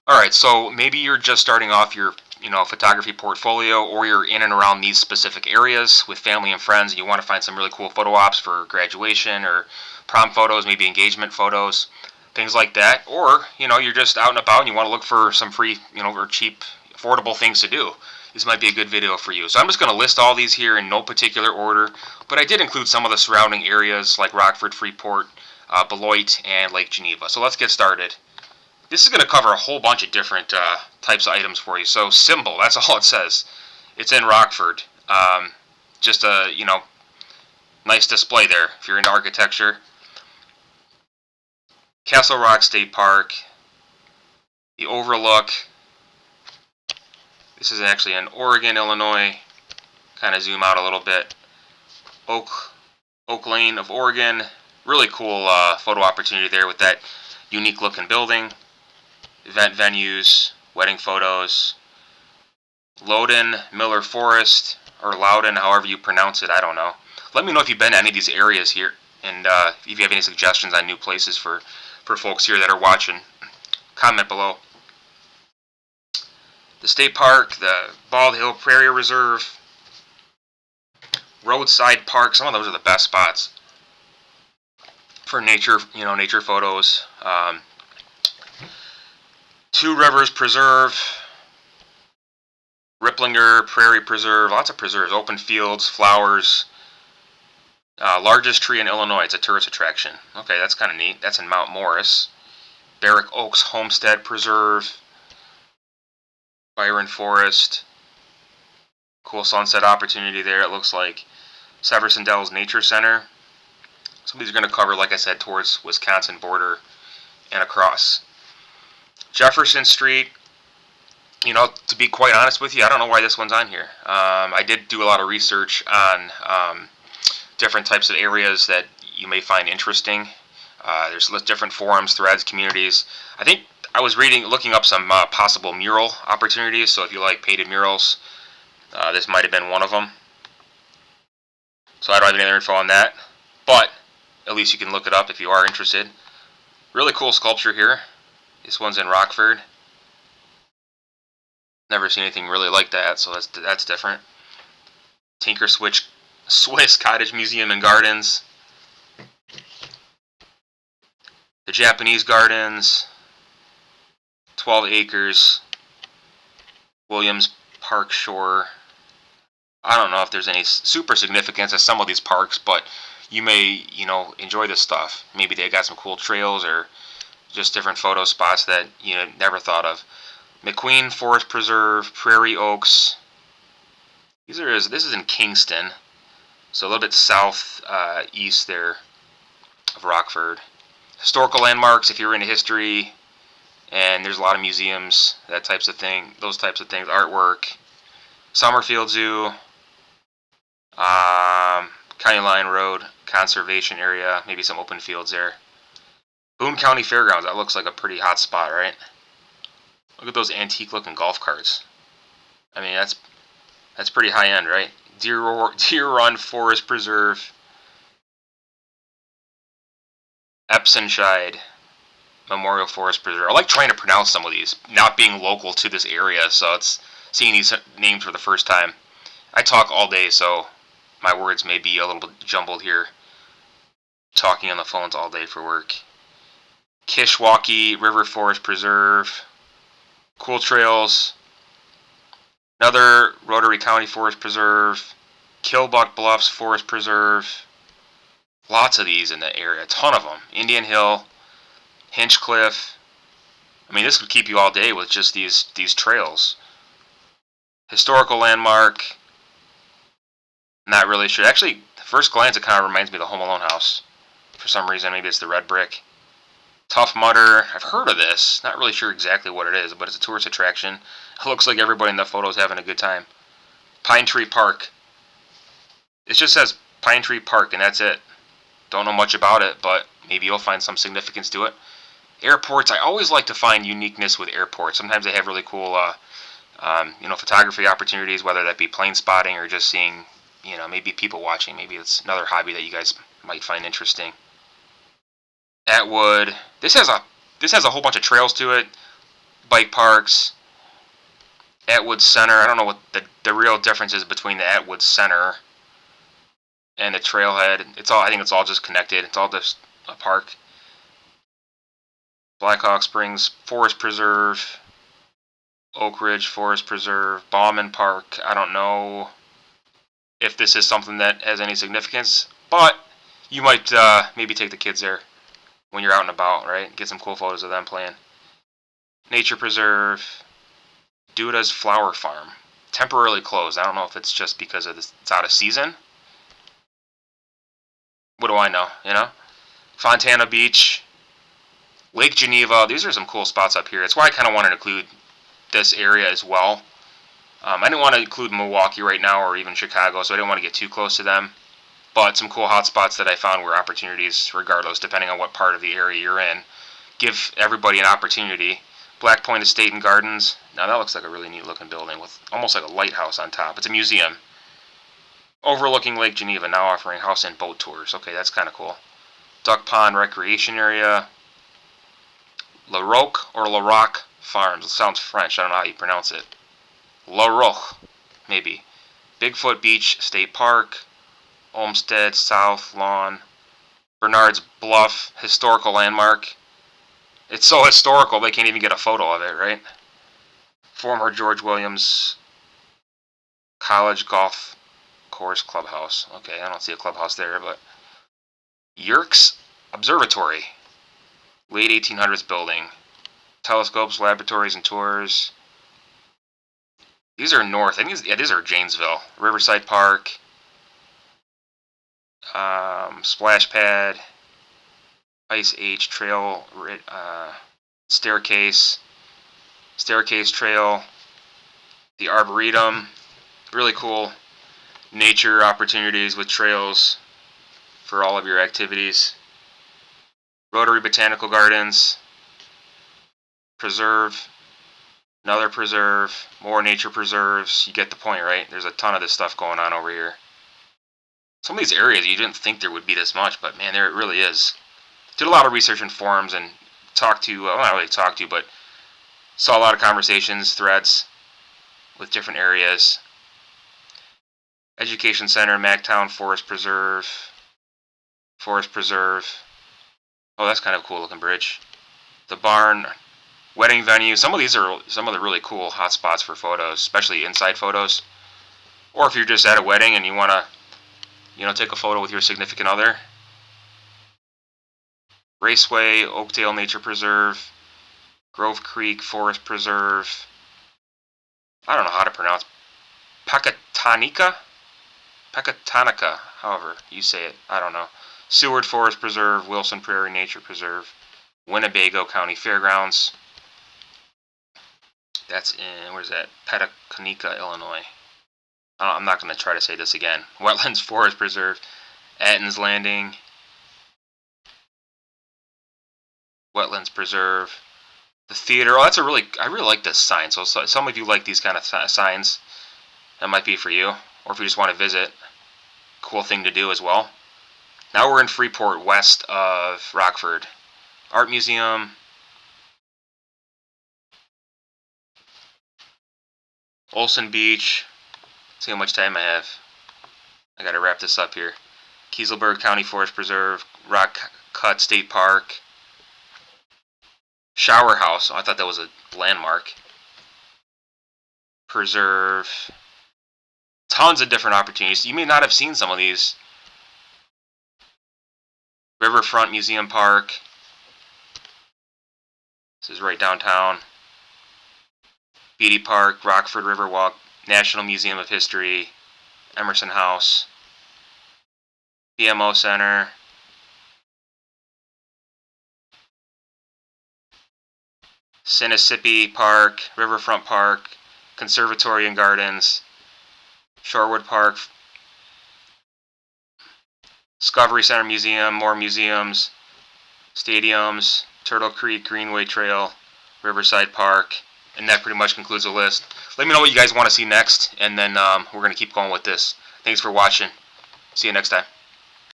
Alright, so maybe you're just starting off your photography portfolio, or you're in and around these specific areas with family and friends, and you want to find some really cool photo ops for graduation or prom photos, maybe engagement photos, things like that. Or, you're just out and about and you want to look for some free, or cheap, affordable things to do. This might be a good video for you. So I'm just going to list all these here in no particular order, but I did include some of the surrounding areas like Rockford, Freeport, Beloit, and Lake Geneva. So let's get started. This is going to cover a whole bunch of different types of items for you. So symbol, that's all it says. It's in Rockford. Just a, nice display there if you're into architecture. Castle Rock State Park. The Overlook. This is actually in Oregon, Illinois. Kind of zoom out a little bit. Oak Lane of Oregon. Really cool photo opportunity there with that unique looking building. Event venues, wedding photos. Loudon, Miller Forest, or Loudon, however you pronounce it, I don't know. Let me know if you've been to any of these areas here, and if you have any suggestions on new places for folks here that are watching. Comment below. The state park, the Bald Hill Prairie Reserve, Roadside Park, some of those are the best spots for nature, nature photos. Two Rivers Preserve, Ripplinger Prairie Preserve, lots of preserves, open fields, flowers. Largest tree in Illinois, it's a tourist attraction. Okay, that's kind of neat. That's in Mount Morris. Barrack Oaks Homestead Preserve, Byron Forest. Cool sunset opportunity there, it looks like. Severson Dells Nature Center. Some of these are going to cover, like I said, towards Wisconsin border and across. Jefferson Street, to be quite honest with you, I don't know why this one's on here. I did do a lot of research on different types of areas that you may find interesting. There's different forums, threads, communities. I think I was looking up some possible mural opportunities, so if you like painted murals, this might have been one of them. So I don't have any other info on that, but at least you can look it up if you are interested. Really cool sculpture here. This one's in Rockford. Never seen anything really like that, so that's different. Tinker Swiss Cottage Museum and Gardens. The Japanese Gardens. 12 acres. Williams Park Shore. I don't know if there's any super significance at some of these parks, but you may, enjoy this stuff. Maybe they got some cool trails or just different photo spots that you never thought of. McQueen Forest Preserve, Prairie Oaks. This is in Kingston, so a little bit south east there of Rockford. Historical landmarks, if you're into history, and there's a lot of museums, those types of things. Artwork. Summerfield Zoo, County Line Road, conservation area, maybe some open fields there. Boone County Fairgrounds, that looks like a pretty hot spot, right? Look at those antique looking golf carts. I mean, that's pretty high end, right? Deer Run Forest Preserve, Epsonshide Memorial Forest Preserve. I like trying to pronounce some of these, not being local to this area, so it's seeing these names for the first time. I talk all day, so my words may be a little bit jumbled here. Talking on the phones all day for work. Kishwaukee River Forest Preserve. Cool trails. Another Rotary County Forest Preserve. Killbuck Bluffs Forest Preserve. Lots of these in the area, a ton of them. Indian Hill, Hinchcliffe. I mean, this would keep you all day with just these trails. Historical landmark. Not really sure. Actually, at first glance, it kind of reminds me of the Home Alone house. For some reason, maybe it's the red brick. Tough Mudder. I've heard of this. Not really sure exactly what it is, but it's a tourist attraction. It looks like everybody in the photo is having a good time. Pine Tree Park. It just says Pine Tree Park, and that's it. Don't know much about it, but maybe you'll find some significance to it. Airports. I always like to find uniqueness with airports. Sometimes they have really cool, photography opportunities, whether that be plane spotting or just seeing, maybe people watching. Maybe it's another hobby that you guys might find interesting. Atwood. This has a whole bunch of trails to it. bike parks, Atwood Center. I don't know what the real difference is between the Atwood Center and the trailhead. I think it's all just connected. It's all just a park. Blackhawk Springs Forest Preserve, Oak Ridge Forest Preserve, Bauman Park. I don't know if this is something that has any significance, but you might maybe take the kids there when you're out and about, right? Get some cool photos of them playing. Nature Preserve, Duda's Flower Farm, temporarily closed. I don't know if it's just because of this, it's out of season. What do I know, you know? Fontana Beach, Lake Geneva. These are some cool spots up here. That's why I kind of wanted to include this area as well. I didn't want to include Milwaukee right now or even Chicago, so I didn't want to get too close to them. But some cool hot spots that I found were opportunities regardless, depending on what part of the area you're in. Give everybody an opportunity. Black Point Estate and Gardens. Now that looks like a really neat looking building with almost like a lighthouse on top. It's a museum. Overlooking Lake Geneva, now offering house and boat tours. Okay, that's kind of cool. Duck Pond Recreation Area. La Roque or La Roque Farms. It sounds French. I don't know how you pronounce it. La Roque, maybe. Bigfoot Beach State Park. Olmsted, South Lawn. Bernard's Bluff Historical Landmark. It's so historical they can't even get a photo of it, right? Former George Williams College Golf Course Clubhouse. Okay, I don't see a clubhouse there, but Yerkes Observatory. Late 1800s building. Telescopes, laboratories, and tours. These are north. I think these are Janesville. Riverside Park. Splash Pad. Ice Age Trail. Staircase. Staircase Trail. The Arboretum. Really cool nature opportunities with trails for all of your activities. Rotary Botanical Gardens. Preserve. Another preserve. More nature preserves. You get the point, right? There's a ton of this stuff going on over here. Some of these areas you didn't think there would be this much, but man, there it really is. Did a lot of research in forums and talked to, well, not really talked to, but saw a lot of conversations, threads with different areas. Education Center, Mactown Forest Preserve. Forest Preserve. Oh, that's kind of a cool looking bridge. The Barn. Wedding venue. Some of these are some of the really cool hot spots for photos, especially inside photos. Or if you're just at a wedding and you want to, take a photo with your significant other. Raceway, Oakdale Nature Preserve, Grove Creek Forest Preserve. I don't know how to pronounce Pecatonica, however you say it. I don't know. Seward Forest Preserve, Wilson Prairie Nature Preserve, Winnebago County Fairgrounds. That's in, where's that? Pecatonica, Illinois. I'm not going to try to say this again. Wetlands Forest Preserve, Atten's Landing, Wetlands Preserve, the theater. Oh, I really like this sign. So some of you like these kind of signs. That might be for you. Or if you just want to visit, cool thing to do as well. Now we're in Freeport, west of Rockford. Art Museum. Olson Beach. Let's see how much time I have. I gotta wrap this up here. Kieselberg County Forest Preserve. Rock Cut State Park. Shower House. Oh, I thought that was a landmark. Preserve. Tons of different opportunities. You may not have seen some of these. Riverfront Museum Park. This is right downtown. Beatty Park, Rockford Riverwalk, National Museum of History, Emerson House, BMO Center, Scenic Park, Riverfront Park, Conservatory and Gardens, Shorewood Park, Discovery Center Museum, more museums, stadiums, Turtle Creek Greenway Trail, Riverside Park, and that pretty much concludes the list. Let me know what you guys want to see next, and then we're going to keep going with this. Thanks for watching. See you next time.